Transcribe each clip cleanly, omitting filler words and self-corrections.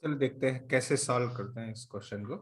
चलो देखते हैं कैसे सॉल्व करते हैं इस क्वेश्चन को।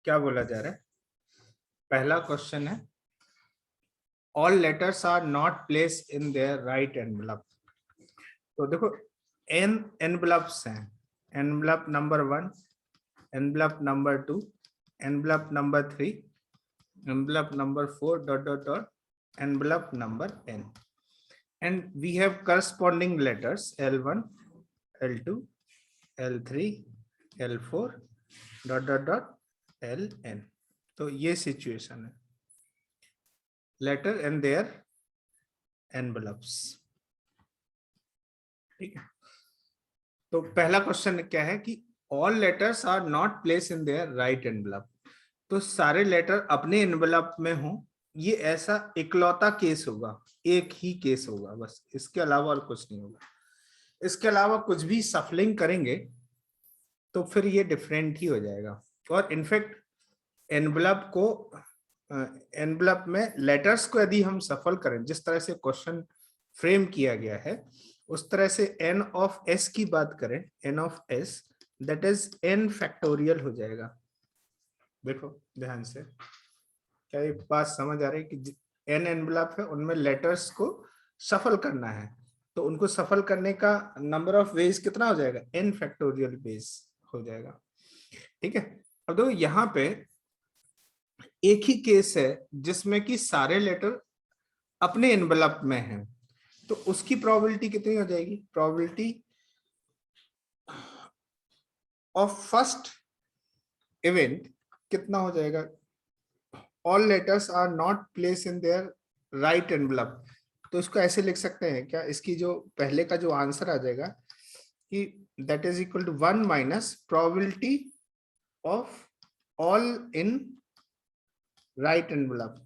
क्या बोला जा रहा है? पहला क्वेश्चन है all letters are not place in their right envelope. तो देखो एन एनवलप्स हैं, envelope number 1, envelope number 2, envelope number 3, envelope number 4 dot dot dot, envelope number n, and we have corresponding letters L1, L2, L3, L4 dot dot dot Ln। तो ये situation है, letter and there envelopes. ठीक है, तो पहला question क्या है कि all letters are not place in their right envelope. तो सारे लेटर अपने एनवलप में हो, ये ऐसा इकलौता केस होगा, एक ही केस होगा बस, इसके अलावा और कुछ नहीं होगा। इसके अलावा कुछ भी सफलिंग करेंगे तो फिर ये डिफरेंट ही हो जाएगा। और इनफैक्ट एनवलप को एनवलप में लेटर्स को यदि हम सफल करें, जिस तरह से क्वेश्चन फ्रेम किया गया है उस तरह से n ऑफ s की बात करें, n of s that is n factorial हो जाएगा। देखो ध्यान से, क्या ये बात समझ आ रही है कि n एनवलप है, उनमें लेटर्स को सफल करना है, तो उनको सफल करने का नंबर ऑफ वेज कितना हो जाएगा? n फैक्टोरियल वेज हो जाएगा। ठीक है, अब देखो यहाँ पे एक ही केस है जिसमें कि सारे लेटर अपने एनवलप में हैं, तो उसकी प्रोबेबिलिटी कितनी हो जाएगी? प्रोबेबिलिटी ऑफ फर्स्ट इवेंट कितना हो जाएगा? All letters are not place in their right envelope. तो इसको ऐसे लिख सकते हैं क्या, इसकी जो पहले का जो आंसर आ जाएगा कि that is equal to 1 minus probability of all in right envelope.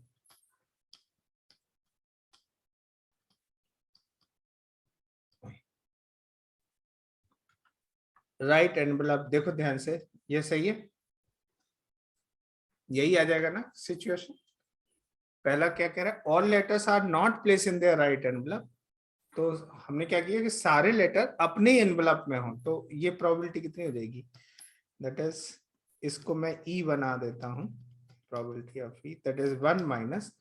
Right envelope, देखो ध्यान से, ये सही है, यही आ जाएगा ना सिचुएशन। पहला क्या कह रहा है? All letters are not place in their right envelope. तो हमने क्या किया कि सारे लेटर अपने एनवलप में हो, तो ये प्रोबेबिलिटी कितनी हो जाएगी? दैट इज, इसको मैं ई बना देता हूं, probability of E that is 1 minus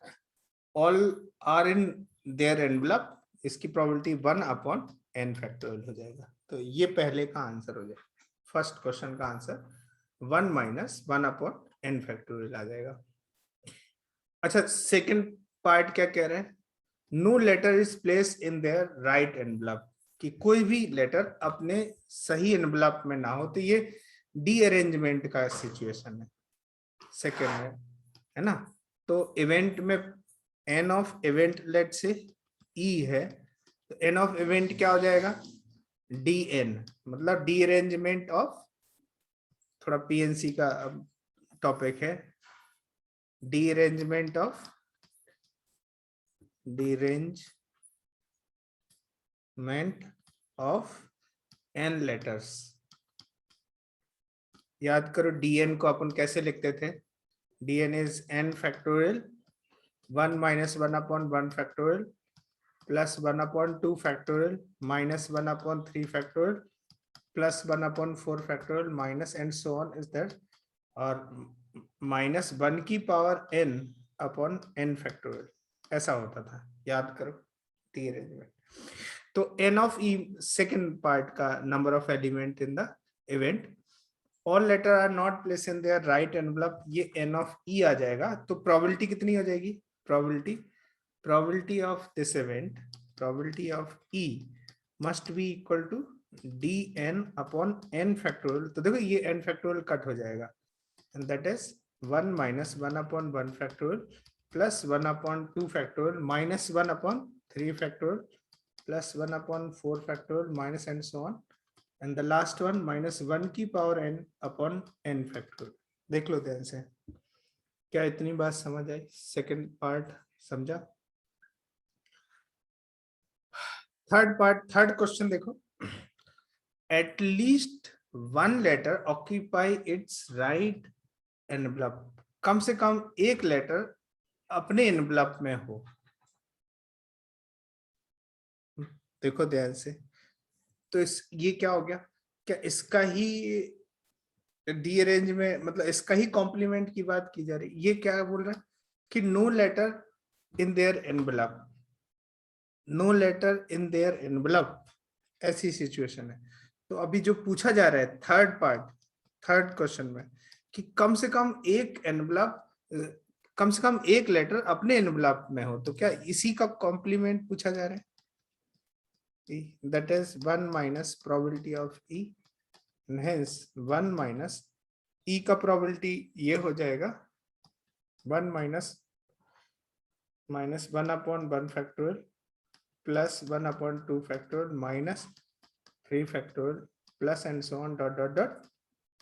all are in their envelope, इसकी प्रोबेबिलिटी 1 अपॉन n फैक्टोरियल हो जाएगा। तो ये पहले का आंसर हो जाएगा, फर्स्ट क्वेश्चन का answer 1 minus 1 upon n factorial आ जाएगा। अच्छा, सेकंड पार्ट क्या कह रहे हैं? No letter is place in their right envelope, कि कोई भी लेटर अपने सही एनवलप में ना हो, तो ये डीअरेंजमेंट का सिचुएशन है सेकंड है ना। तो इवेंट में एन ऑफ इवेंट लेट से ई है, तो एन ऑफ इवेंट क्या हो जाएगा? डी एन, मतलब डीअरेंजमेंट ऑफ, थोड़ा पीएनसी का टॉपिक है, डीअरेंजमेंट ऑफ, डीअरेंजमेंट ऑफ एन लेटर्स। याद करो dn को अपन कैसे लिखते थे? dn is n factorial 1 minus 1 upon 1 factorial plus 1 upon 2 factorial minus 1 upon 3 factorial plus 1 upon 4 factorial minus and so on is that, और माइनस 1 की power n upon n factorial, ऐसा होता था, याद करो डीअरेंजमेंट। तो n of e second part का number of element in the event, all letter are not place in their right envelope, ये n ऑफ e आ जाएगा। तो प्रोबेबिलिटी कितनी हो जाएगी? Probability of this event, probability of e must be equal to dn upon n factorial. तो देखो ये n फैक्टोरियल कट हो जाएगा, and that is 1 minus 1 upon 1 factorial plus 1 upon 2 factorial minus 1 upon 3 factorial plus 1 upon 4 factorial minus and so on, and the last one minus 1 की power n upon n factorial. देख लो ध्यान से, क्या इतनी बात समझ आई? सेकंड पार्ट समझा? थर्ड पार्ट, थर्ड क्वेश्चन देखो, at least one letter occupy its right envelope, कम से कम एक लेटर अपने एनवलप में हो। देखो ध्यान से, तो ये क्या हो गया, क्या इसका ही रीअरेंज में, मतलब इसका ही कॉम्प्लीमेंट की बात की जा रही। ये क्या बोल रहा है कि no letter in their envelope, no letter in their envelope, ऐसी सिचुएशन है। तो अभी जो पूछा जा रहा है थर्ड पार्ट, थर्ड क्वेश्चन में, कि कम से कम एक एनवलप, कम से कम एक लेटर अपने एनवलप में हो, तो क्या इसी का कॉम्प्लीमेंट पूछा जा रहा है। That is 1 minus probability of E, hence 1 minus E का प्रोबेबिलिटी ये हो जाएगा 1 minus 1 upon 1 factorial plus 1 upon 2 factorial minus 3 factorial plus and so on dot dot dot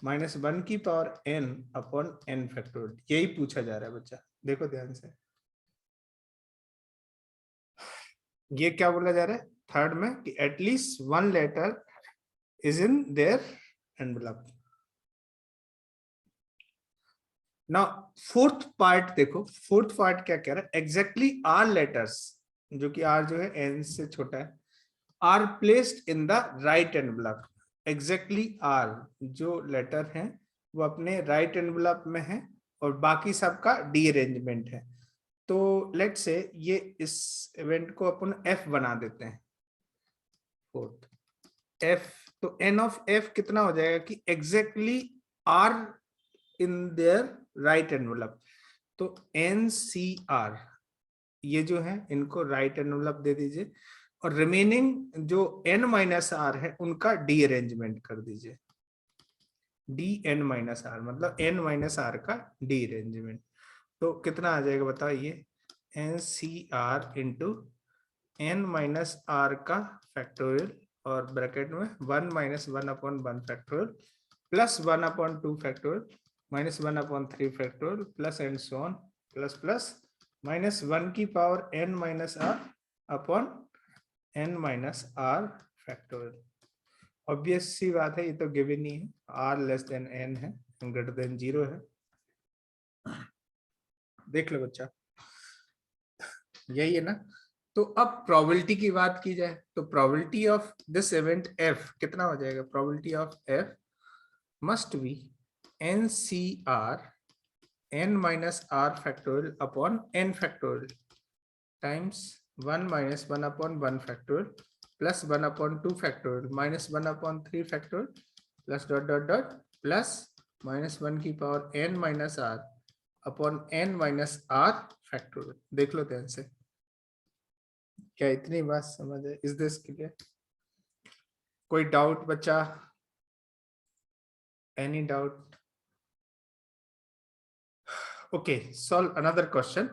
minus 1 की power n upon n factorial. यही पूछा जा रहा है बच्चा, देखो ध्यान से। ये क्या बोला जा रहा है थर्ड में, कि at least one letter is in their envelope. ना फोर्थ पार्ट देखो, फोर्थ पार्ट क्या कह रहा है, एग्जैक्टली आर लेटर्स, जो कि आर जो है एन से छोटा है, r placed in the right envelope. Exactly r जो लेटर हैं वो अपने राइट एनवलप में है और बाकी सबका डी अरेंजमेंट है। तो लेट्स से ये इस इवेंट को अपन एफ बना देते हैं, फोर्थ एफ। तो एन ऑफ एफ कितना हो जाएगा कि exactly r in their right envelope. तो एन सी आर ये जो है इनको राइट एनवलप दे दीजिए, और रिमेनिंग जो n माइनस आर है उनका डी अरेंजमेंट कर दीजिए। डी एन माइनस आर मतलब n माइनस आर का डी अरेंजमेंट। तो कितना आ जाएगा बताइए, N C R into N minus R का फैक्टोरियल और ब्रैकेट में 1 minus 1 upon 1 factorial plus 1 upon 2 factorial minus 1 upon 3 factorial plus and so on plus plus minus 1 की power n minus R upon n minus R factorial. Obvious सी बात है, ये तो given ही है, r लेस देन n है, greater than 0 है। देख लो बच्चा, यही है ना। तो अब प्रोबेबिलिटी की बात की जाए तो probability of this event f कितना हो जाएगा, probability of f must be n c r n minus r factorial upon n factorial times 1 minus 1 upon 1 factorial plus 1 upon 2 factorial minus 1 upon 3 factorial plus dot dot dot plus minus 1 की power n minus r upon n minus r factorial. देख लो ध्यान से, क्या इतनी बात समझ है, इज दिस क्लियर? कोई डाउट बच्चा, any doubt? Okay, solve another question.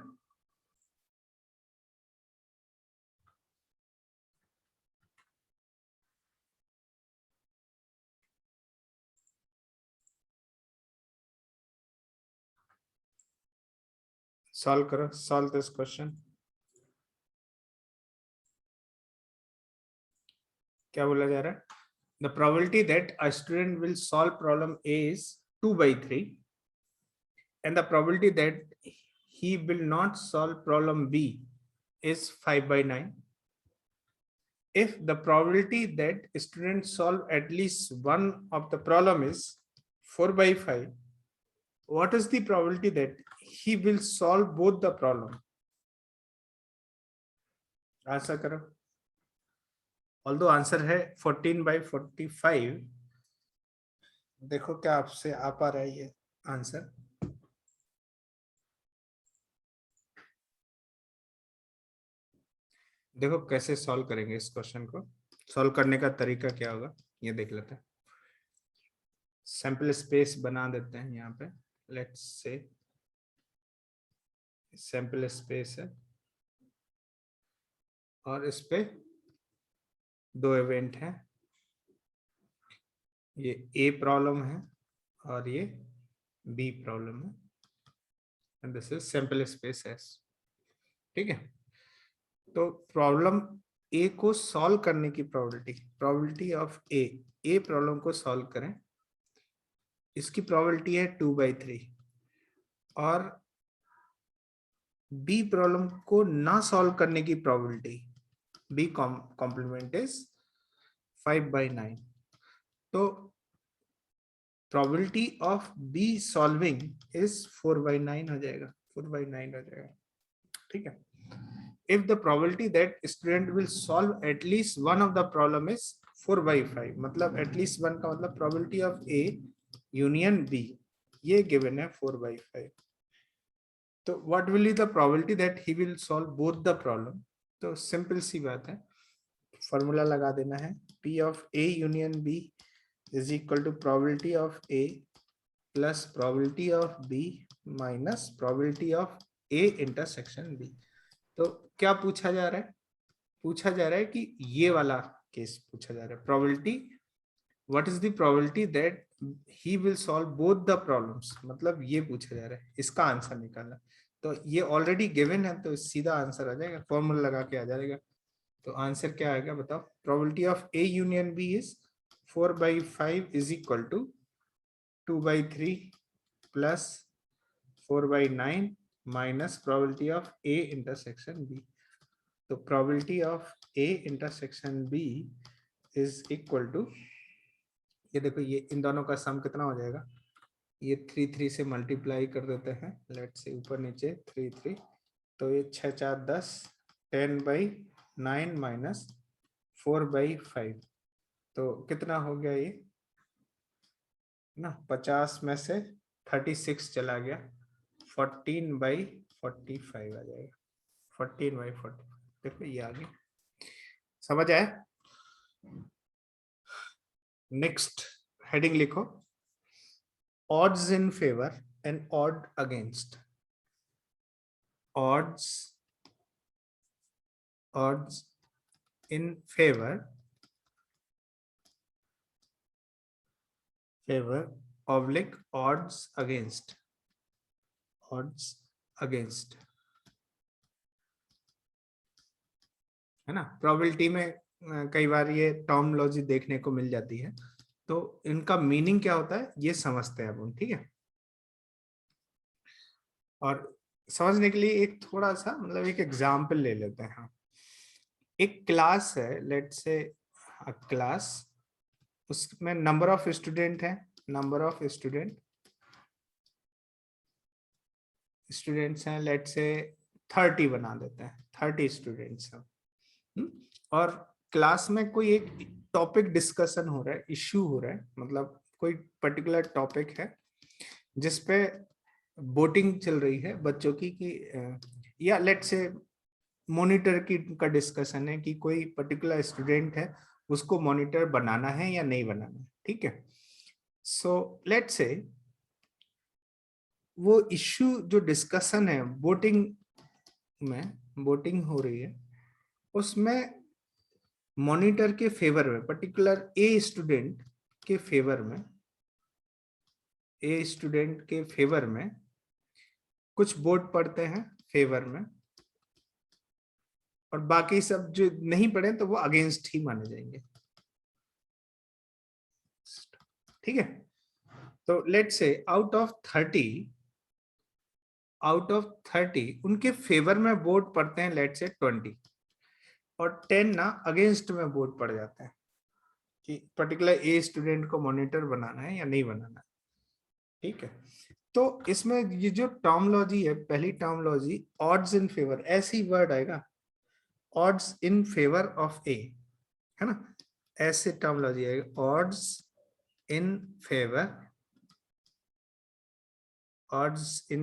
Solve करो, सॉल्व दिस क्वेश्चन। क्या बोला जा रहा है, the probability that a student will solve problem A is 2/3 and the probability that he will not solve problem B is 5/9. If the probability that students solve at least one of the problem is 4/5, what is the probability that he will solve both the problem? Answer करो। Although answer है 14/45। देखो क्या आपसे आ पा रहा है ये answer. देखो कैसे सॉल्व करेंगे इस क्वेश्चन को, सॉल्व करने का तरीका क्या होगा ये देख लेते हैं। सैंपल स्पेस बना देते हैं यहाँ पे, लेट्स से सैंपल स्पेस है और इस पे दो इवेंट हैं, ये ए प्रॉब्लम है और ये बी प्रॉब्लम है, and this is sample space S. ठीक है, तो प्रॉब्लम ए को सॉल्व करने की प्रोबेबिलिटी ऑफ ए प्रॉब्लम को सॉल्व करें, इसकी प्रोबेबिलिटी है 2/3 और बी प्रॉब्लम को ना सॉल्व करने की प्रोबेबिलिटी B complement is 5/9. तो probability of B solving is 4/9 हो जाएगा, 4/9 हो जाएगा, ठीक है. If the probability that student will solve at least one of the problem is 4/5, मतलब at least one का मतलब probability of A union B, ये given है 4/5. तो what will be the probability that he will solve both the problem? तो simple सी बात है, formula लगा देना है. P of A union B is equal to probability of A plus probability of B minus probability of A intersection B. तो क्या पूछा जा रहा है? पूछा जा रहा है कि ये वाला केस पूछा जा रहा है. Probability, what is the probability that he will solve both the problems, मतलब ये पूछा जा रहा है, इसका आंसर निकालना. तो ये ऑलरेडी गिवन है तो सीधा आंसर आ जाएगा, फॉर्मूला लगा के आ जाएगा. तो आंसर क्या आएगा बताओ? Probability of A union B is 4/5 is equal to 2/3 plus 4/9 minus probability of A intersection B. तो probability of A intersection B is equal to, ये देखो ये इन दोनों का सम कितना हो जाएगा, ये 3 से मल्टीप्लाई कर देते हैं, लेट्स से ऊपर नीचे 3 तो ये 6 4 10 10/9 माइनस 4/5, तो कितना हो गया ये ना, 50 में से 36 चला गया, 14/45 आ जाएगा, 14/45. देखो ये आ गया, समझ आया? नेक्स्ट हेडिंग लिखो, odds in favor and odd against. Odds in favor oblique odds against. है ना. प्रोबेबिलिटी में कई बार ये टर्मिनोलॉजी देखने को मिल जाती है, तो इनका मीनिंग क्या होता है ये समझते हैं अब, ठीक है. और समझने के लिए एक थोड़ा सा मतलब एक एग्जांपल ले लेते हैं. हाँ, एक क्लास है, लेट्स से क्लास, उसमें नंबर ऑफ स्टूडेंट है, नंबर ऑफ स्टूडेंट्स हैं, लेट्स से 30 बना देते हैं, 30 स्टूडेंट्स हैं. और क्लास में कोई एक टॉपिक डिस्कशन हो रहा है, इश्यू हो रहा है, मतलब कोई पर्टिकुलर टॉपिक है जिसपे वोटिंग चल रही है बच्चों की, या लेट्स से मॉनिटर की का डिस्कशन है कि कोई पर्टिकुलर स्टूडेंट है उसको मॉनिटर बनाना है या नहीं बनाना है, ठीक है. सो लेट्स से वो इश्यू जो डिस्कशन है वोटिंग में, वोटिंग हो रही है, उसमें मॉनिटर के फेवर में, पर्टिकुलर ए स्टूडेंट के फेवर में, कुछ वोट पड़ते हैं फेवर में, और बाकी सब जो नहीं पढ़े तो वो अगेंस्ट ही माने जाएंगे, ठीक है. तो लेट्स से आउट ऑफ 30 उनके फेवर में वोट पड़ते हैं, लेट्स से 20, और 10 ना अगेंस्ट में वोट पड़ जाता है कि पर्टिकुलर ए स्टूडेंट को मॉनिटर बनाना है या नहीं बनाना है, ठीक है. तो इसमें ये जो टर्मिनोलॉजी है, पहली टर्मिनोलॉजी ऑड्स इन फेवर, ऐसी वर्ड आएगा, ऑड्स इन फेवर ऑफ ए, है ना, ऐसे टर्मिनोलॉजी आएगा, ऑड्स इन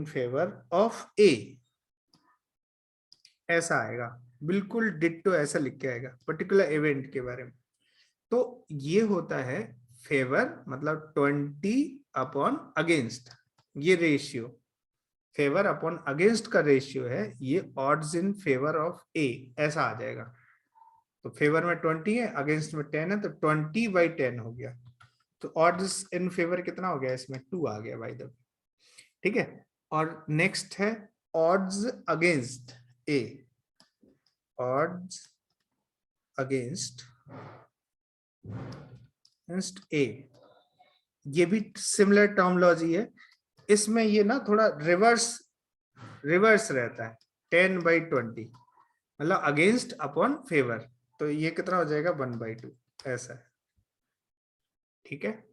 फेवर ऑफ ए, ऐसा आएगा, बिल्कुल डिट्टो ऐसा लिख के आएगा पर्टिकुलर इवेंट के बारे में. तो ये होता है फेवर, मतलब 20/अगेंस्ट, ये रेशियो फेवर अपॉन अगेंस्ट का रेशियो है, ये ऑड्स इन फेवर ऑफ ए ऐसा आ जाएगा. तो फेवर में 20 है, अगेंस्ट में 10 है, तो 20/10 हो गया. तो ऑड्स इन फेवर कितना हो गया, इसमें 2 आ गया बाय द वे, ठीक है. और नेक्स्ट है ऑड्स अगेंस्ट ए, ऑड्स अगेंस्ट ए, ये भी सिमिलर टर्मिनोलॉजी है. इसमें ये ना थोड़ा रिवर्स रहता है, 10/20, मतलब अगेंस्ट अपॉन फेवर, तो ये कितना हो जाएगा 1/2 ऐसा है। ठीक है,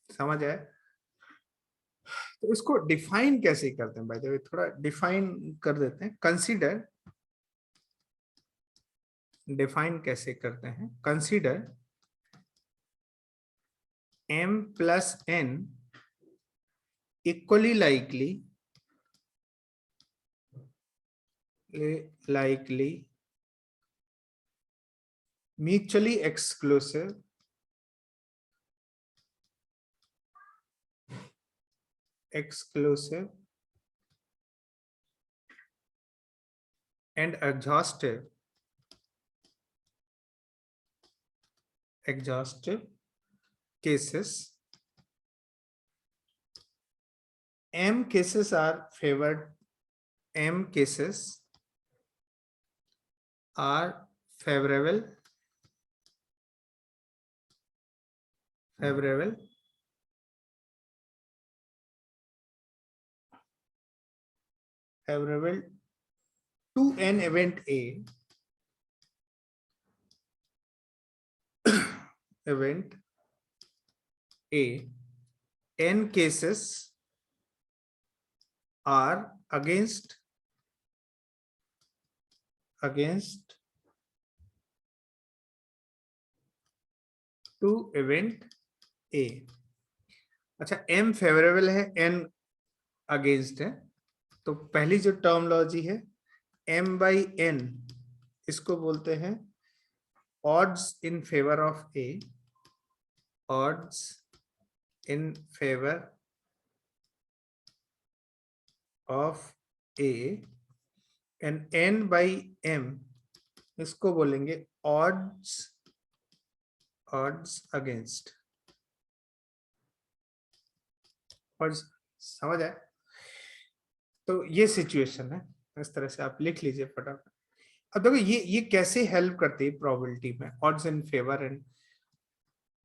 समझ आया? तो इसको डिफाइन कैसे करते हैं, बाय द वे थोड़ा डिफाइन कर देते हैं। कंसीडर, डिफाइन कैसे करते हैं, consider m plus n equally likely mutually exclusive and exhaustive cases. M cases are favored. M cases are favorable to an event A, event A. N cases are against to event A. अच्छा, M favourable है, N against है, तो पहली जो terminology है M/N, इसको बोलते हैं odds in favor of A, odds in favor of A, and N/M इसको बोलेंगे odds against। और समझ आए? तो ये सिचुएशन है, इस तरह से आप लिख लीजिए फटाफट। अब देखो ये कैसे हेल्प करती है प्रोबेबिलिटी में, odds in favour and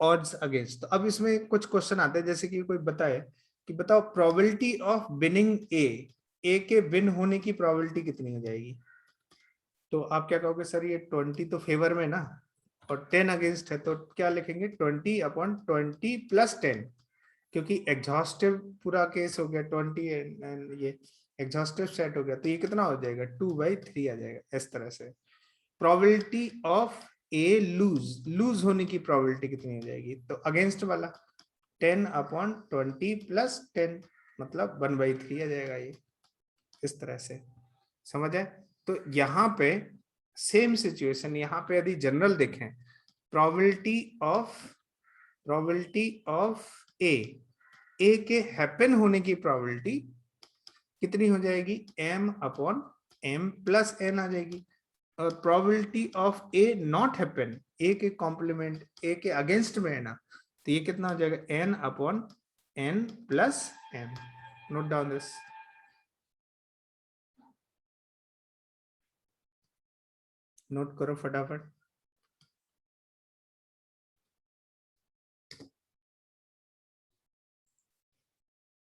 odds against. तो अब इसमें कुछ क्वेश्चन आते हैं, जैसे कि कोई बताए कि बताओ प्रोबेबिलिटी ऑफ विनिंग ए के विन होने की प्रोबेबिलिटी कितनी हो जाएगी। तो आप क्या कहोगे, सर ये 20 तो फेवर में ना और 10 अगेंस्ट है, तो क्या लिखेंगे 20/20 + 10, क्योंकि एग्जॉस्टिव पूरा केस हो गया 20 एंड ये एग्जॉस्टिव सेट हो गया, तो ये कितना हो जाएगा 2/3 आ जाएगा। इस तरह से प्रोबेबिलिटी ऑफ ए लूज होने की प्रोबेबिलिटी कितनी हो जाएगी, तो अगेंस्ट वाला 10/20 + 10 मतलब 1/3 आ जाएगा ये, इस तरह से। समझ आए? तो यहाँ पे सेम सिचुएशन, यहाँ पे यदि जनरल देखें, प्रोबेबिलिटी ऑफ ए के हैपन होने की प्रोबेबिलिटी कितनी हो जाएगी, M/M + N आ जाएगी। और probability of A not happen, A के कॉम्प्लीमेंट ए के अगेंस्ट में है ना, तो ये कितना हो जाएगा N/N + M। Note down this. Note करो फटाफट।